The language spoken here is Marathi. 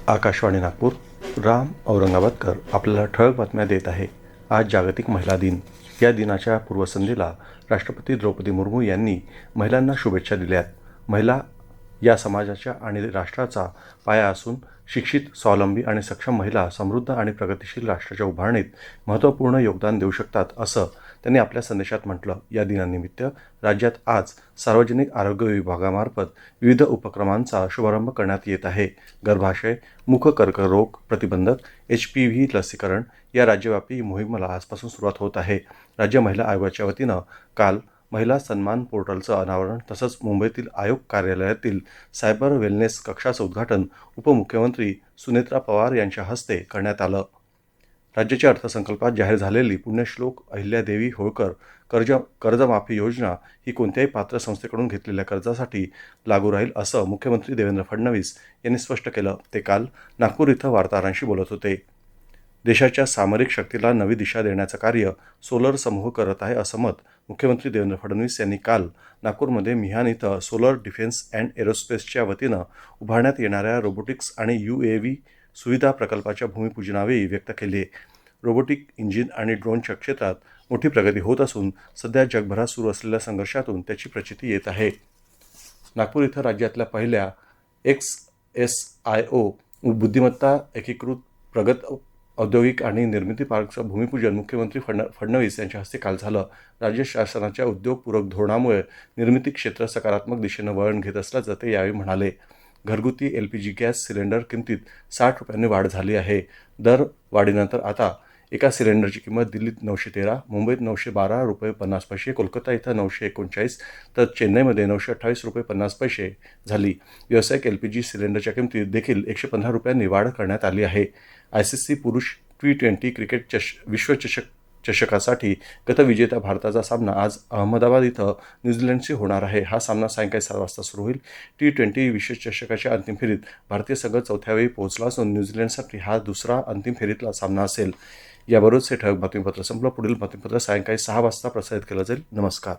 आकाशवाणी नागपूर. राम औरंगाबादकर आपल्याला ठळक बातम्या देत आहे. आज जागतिक महिला दिन. या दिनाच्या पूर्वसंध्येला राष्ट्रपती द्रौपदी मुर्मू यांनी महिलांना शुभेच्छा दिल्यात. महिला या समाजाच्या आणि राष्ट्राचा पाया असून शिक्षित, स्वावलंबी आणि सक्षम महिला समृद्ध आणि प्रगतिशील राष्ट्राच्या उभारणीत महत्त्वपूर्ण योगदान देऊ शकतात, असं त्यांनी आपल्या संदेशात म्हटलं. या दिनानिमित्त राज्यात आज सार्वजनिक आरोग्य विभागामार्फत विविध उपक्रमांचा शुभारंभ करण्यात येत आहे. गर्भाशय, मुख कर्करोग प्रतिबंधक, HPV लसीकरण या राज्यव्यापी मोहिमेला आजपासून सुरुवात होत आहे. राज्य महिला आयोगाच्या वतीनं काल महिला सन्मान पोर्टलचं अनावरण तसंच मुंबईतील आयोग कार्यालयातील सायबर वेलनेस कक्षाचं उद्घाटन उपमुख्यमंत्री सुनेत्रा पवार यांच्या हस्ते करण्यात आलं. राज्याच्या अर्थसंकल्पात जाहीर झालेली पुण्यश्लोक अहिल्यादेवी होळकर कर्जमाफी योजना ही कोणत्याही पात्र संस्थेकडून घेतलेल्या कर्जासाठी लागू राहील, असं मुख्यमंत्री देवेंद्र फडणवीस यांनी स्पष्ट केलं. ते काल नागपूर इथं वार्ताहरांशी बोलत होते. देशाच्या सामरिक शक्तीला नवी दिशा देण्याचं कार्य सोलर समूह करत आहे, असं मत मुख्यमंत्री देवेंद्र फडणवीस यांनी काल नागपूरमध्ये मिहान इथं सोलर डिफेन्स अँड एरोस्पेसच्या वतीनं उभारण्यात येणाऱ्या रोबोटिक्स आणि UAV सुविधा प्रकल्पाच्या भूमिपूजनावेळी व्यक्त केले. रोबोटिक इंजिन आणि ड्रोनच्या क्षेत्रात मोठी प्रगती होत असून सध्या जगभरात सुरू असलेल्या संघर्षातून त्याची प्रचिती येत आहे. नागपूर इथं राज्यातल्या पहिल्या XSIO बुद्धिमत्ता एकीकृत प्रगत औद्योगिक आणि निर्मिती पार्कचं भूमिपूजन मुख्यमंत्री फडणवीस यांच्या हस्ते काल झालं. राज्य शासनाच्या उद्योगपूरक धोरणामुळे निर्मिती क्षेत्र सकारात्मक दिशेनं वळण घेत असल्याचं ते यावेळी म्हणाले. घरगुती LPG गॅस सिलेंडर किमतीत 60 रुपयांनी वाढ झाली आहे. दर वाढीनंतर आता एका सिलेंडरची किंमत दिल्लीत 913, मुंबईत 912 रुपये 50 पैसे, कोलकाता इथं 939 तर चेन्नईमध्ये 928 रुपये 50 पैसे झाली. व्यावसायिक LPG सिलेंडरच्या किमतीत देखील 115 रुपयांनी वाढ करण्यात आली आहे. ICC पुरुष T20 क्रिकेट चषकासाठी गतविजेत्या भारताचा सामना आज अहमदाबाद इथं न्यूझीलंडशी होणार आहे. हा सामना सायंकाळी 7 वाजता सुरू होईल. T20 विश्वचषकाच्या अंतिम फेरीत भारतीय संघ चौथ्या वेळी पोहोचला असून न्यूझीलंडसाठी हा दुसरा अंतिम फेरीतला सामना असेल. याबरोबरच हे ठळक बातमीपत्र संपलं. पुढील बातमीपत्र सायंकाळी 6 वाजता प्रसारित केलं जाईल. नमस्कार.